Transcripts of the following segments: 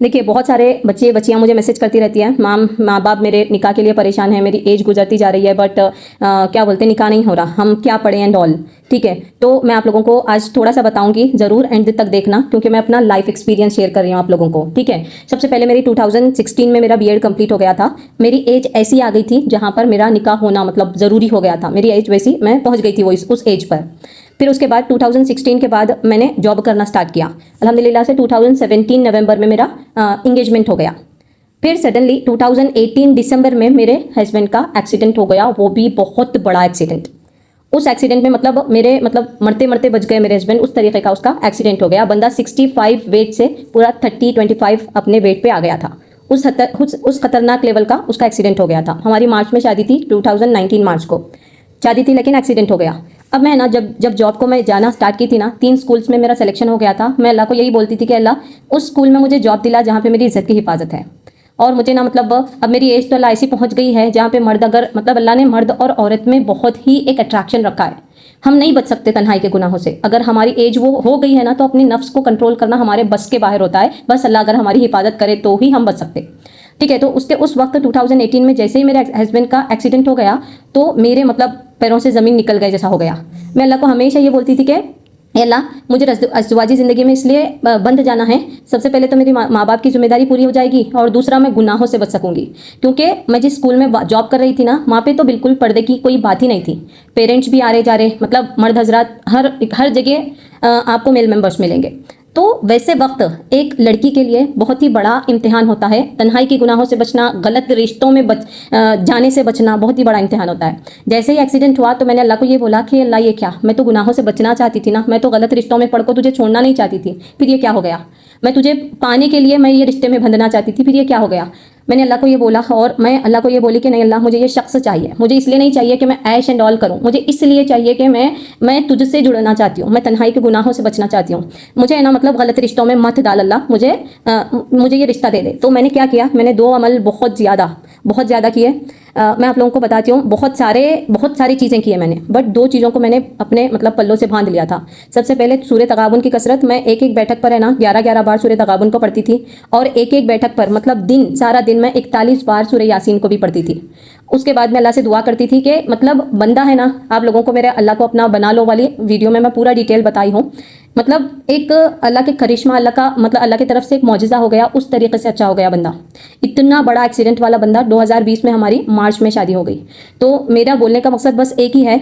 देखिए, बहुत सारे बच्चे बच्चियाँ मुझे मैसेज करती रहती हैं, माँ बाप मेरे निकाह के लिए परेशान है, मेरी एज गुजरती जा रही है, बट क्या बोलते हैं, निकाह नहीं हो रहा, हम क्या पढ़ें एंड ऑल। ठीक है, तो मैं आप लोगों को आज थोड़ा सा बताऊंगी, ज़रूर एंड तक देखना, क्योंकि मैं अपना लाइफ एक्सपीरियंस शेयर कर रही हूँ आप लोगों को। ठीक है, सबसे पहले मेरी 2016 में मेरा बीएड कंप्लीट हो गया था। मेरी एज ऐसी आ गई थी जहाँ पर मेरा निकाह होना मतलब ज़रूरी हो गया था। मेरी एज वैसी, मैं पहुँच गई थी वो उस एज पर। फिर उसके बाद 2016 के बाद मैंने जॉब करना स्टार्ट किया। अल्हम्दुलिल्लाह से 2017 नवंबर में मेरा इंगेजमेंट हो गया। फिर सडनली 2018 दिसंबर में मेरे हस्बैंड का एक्सीडेंट हो गया, वो भी बहुत बड़ा एक्सीडेंट। उस एक्सीडेंट में मतलब मरते मरते बच गए मेरे हस्बैंड, उस तरीके का उसका एक्सीडेंट हो गया। बंदा 65 वेट से पूरा 30-25 अपने वेट पे आ गया था। उस खतरनाक लेवल का उसका एक्सीडेंट हो गया था। हमारी मार्च में शादी थी, 2019 मार्च को शादी थी, लेकिन एक्सीडेंट हो गया। अब मैं ना जब जॉब को मैं जाना स्टार्ट की थी ना, 3 स्कूल्स में मेरा सिलेक्शन हो गया था। मैं अल्लाह को यही बोलती थी कि अल्लाह उस स्कूल में मुझे जॉब दिला जहाँ पे मेरी इज्जत की हिफाजत है। और मुझे ना मतलब अब मेरी एज तो अल्लाह ऐसी पहुँच गई है जहाँ पे मर्द अगर मतलब अल्लाह ने मर्द और औरत में बहुत ही एक अट्रैक्शन रखा है। हम नहीं बच सकते तन्हाई के गुनाहों से। अगर हमारी एज वो हो गई है ना, तो अपने नफ्स को कंट्रोल करना हमारे बस के बाहर होता है। बस अल्लाह अगर हमारी हिफाजत करे तो ही हम बच सकते। ठीक है, तो उस वक्त 2018 में जैसे ही मेरे हस्बैंड का एक्सीडेंट हो गया, तो मेरे मतलब पैरों से ज़मीन निकल गए जैसा हो गया। मैं अल्लाह को हमेशा ये बोलती थी कि अल्लाह मुझे अज़वाजी ज़िंदगी में इसलिए बंद जाना है, सबसे पहले तो मेरी माँ बाप की जिम्मेदारी पूरी हो जाएगी, और दूसरा मैं गुनाहों से बच सकूंगी। क्योंकि मैं जिस स्कूल में जॉब कर रही थी ना, वहाँ पे तो बिल्कुल पर्दे की कोई बात ही नहीं थी। पेरेंट्स भी आ रहे जा रहे, मतलब मर्द हजरात हर जगह आपको मेल मेंबर्स मिलेंगे। तो वैसे वक्त एक लड़की के लिए बहुत ही बड़ा इम्तिहान होता है। तन्हाई के गुनाहों से बचना, गलत रिश्तों में जाने से बचना बहुत ही बड़ा इम्तिहान होता है। जैसे ही एक्सीडेंट हुआ तो मैंने अल्लाह को ये बोला कि अल्लाह ये क्या, मैं तो गुनाहों से बचना चाहती थी ना, मैं तो गलत रिश्तों में पड़ को तुझे छोड़ना नहीं चाहती थी, फिर ये क्या हो गया। मैं तुझे पाने के लिए मैं ये रिश्ते में बंधना चाहती थी, फिर ये क्या हो गया। मैंने अल्लाह को ये बोला, और मैं अल्लाह को ये बोली कि नहीं अल्लाह, मुझे ये शख्स चाहिए। मुझे इसलिए नहीं चाहिए कि मैं ऐश एंड ऑल करूं, मुझे इसलिए चाहिए कि मैं तुझसे जुड़ना चाहती हूँ, मैं तन्हाई के गुनाहों से बचना चाहती हूँ। मुझे ना मतलब गलत रिश्तों में मत डाल अल्लाह, मुझे ये रिश्ता दे दे। तो मैंने क्या किया, मैंने 2 अमल बहुत ज़्यादा किए। मैं आप लोगों को बताती हूँ, बहुत सारी चीज़ें की है मैंने, बट 2 चीज़ों को मैंने अपने मतलब पल्लों से बांध लिया था। सबसे पहले सूरह तगाबुन की कसरत। मैं एक बैठक पर है ना 11 बार सूरह तगाबुन को पढ़ती थी, और एक बैठक पर मतलब सारा दिन मैं 41 बार सूरह यासीन को भी पढ़ती थी। उसके बाद मैं अल्लाह से दुआ करती थी कि मतलब बंदा है ना, आप लोगों को मेरे अल्लाह को अपना बना लो वाली वीडियो में मैं पूरा डिटेल बताई हूँ। मतलब एक अल्लाह के करिश्मा, अल्लाह का मतलब अल्लाह की तरफ से एक मौजिज़ा हो गया, उस तरीके से अच्छा हो गया बंदा। इतना बड़ा एक्सीडेंट वाला बंदा 2020 में हमारी मार्च में शादी हो गई। तो मेरा बोलने का मकसद बस एक ही है,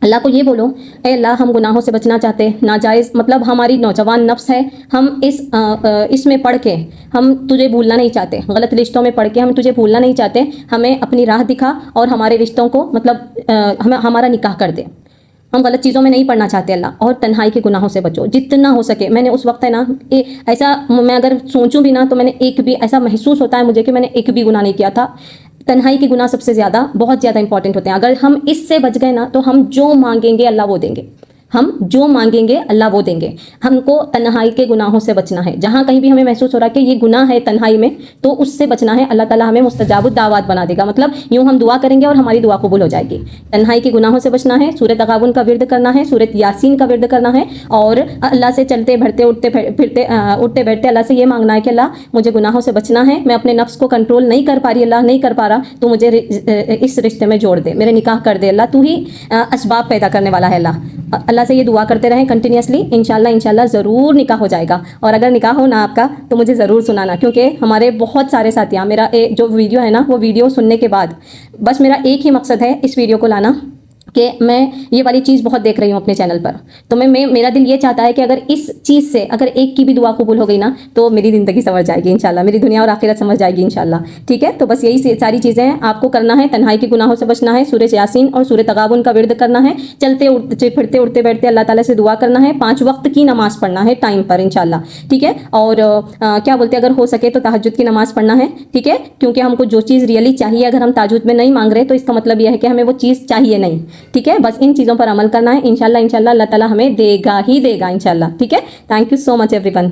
अल्लाह को ये बोलो, ए अल्लाह हम गुनाहों से बचना चाहते हैं, नाजायज़ मतलब हमारी नौजवान नफ्स है, हम इसमें पढ़ के हम तुझे भूलना नहीं चाहते, गलत रिश्तों में पढ़ के हम तुझे भूलना नहीं चाहते। हमें अपनी राह दिखा और हमारे रिश्तों को मतलब हमें हमारा निकाह कर दे। हम गलत चीज़ों में नहीं पढ़ना चाहते अल्लाह, और तन्हाई के गुनाहों से बचो जितना हो सके। मैंने उस वक्त है ना ऐसा, मैं अगर सोचूं भी ना तो मैंने एक भी ऐसा महसूस होता है मुझे कि मैंने एक भी गुनाह नहीं किया था। तन्हाई के गुनाह सबसे ज़्यादा बहुत ज़्यादा इंपॉर्टेंट होते हैं। अगर हम इससे बच गए ना, तो हम जो मांगेंगे अल्लाह वो देंगे, हम जो मांगेंगे अल्लाह वो देंगे। हमको तन्हाई के गुनाहों से बचना है। जहाँ कहीं भी हमें महसूस हो रहा है कि ये गुनाह है तन्हाई में, तो उससे बचना है। अल्लाह ताला हमें मुस्तजाबुद दावत बना देगा, मतलब यूँ हम दुआ करेंगे और हमारी दुआ कबूल हो जाएगी। तन्हाई के गुनाहों से बचना है, सूरह तगाबुन का विर्द करना है, सूरह यासीन का विर्द करना है, और अल्लाह से चलते बढ़ते उठते बैठते अल्लाह से ये मांगना है कि अल्लाह मुझे गुनाहों से बचना है, मैं अपने नफ्स को कंट्रोल नहीं कर पा रही, अल्लाह नहीं कर पा रहा, तो मुझे इस रिश्ते में जोड़ दे, मेरे निकाह कर दे अल्लाह, तू ही असबाब पैदा करने वाला है अल्लाह से ये दुआ करते रहें कंटिन्यूसली। इंशाल्लाह ज़रूर निकाह हो जाएगा। और अगर निकाह हो ना आपका तो मुझे ज़रूर सुनाना, क्योंकि हमारे बहुत सारे साथियाँ, मेरा जो वीडियो है ना, वो वीडियो सुनने के बाद बस मेरा एक ही मकसद है इस वीडियो को लाना, कि मैं ये वाली चीज़ बहुत देख रही हूँ अपने चैनल पर। तो मेरा दिल ये चाहता है कि अगर इस चीज़ से अगर एक की भी दुआ कबूल हो गई ना, तो मेरी ज़िंदगी संवर जाएगी इंशाल्लाह, मेरी दुनिया और आखिरत समझ जाएगी इंशाल्लाह। ठीक है, तो बस यही सारी चीज़ें आपको करना है। तन्हाई के गुनाहों से बचना है, सूरह यासीन और सूरह तगाबुन का विर्द करना है, चलते फिरते उठते बैठते अल्लाह ताला से दुआ करना है, 5 वक्त की नमाज़ पढ़ना है टाइम पर इंशाल्लाह। ठीक है, और क्या बोलते हैं, अगर हो सके तो तहज्जुद की नमाज़ पढ़ना है। ठीक है, क्योंकि हमको जो चीज़ रियली चाहिए, अगर हम तहज्जुद में नहीं मांग रहे तो इसका मतलब यह है कि हमें वो चीज़ चाहिए नहीं। ठीक है, बस इन चीज़ों पर अमल करना है। इंशाल्लाह अल्लाह ताला हमें देगा ही देगा इंशाल्लाह। ठीक है, thank you so much everyone.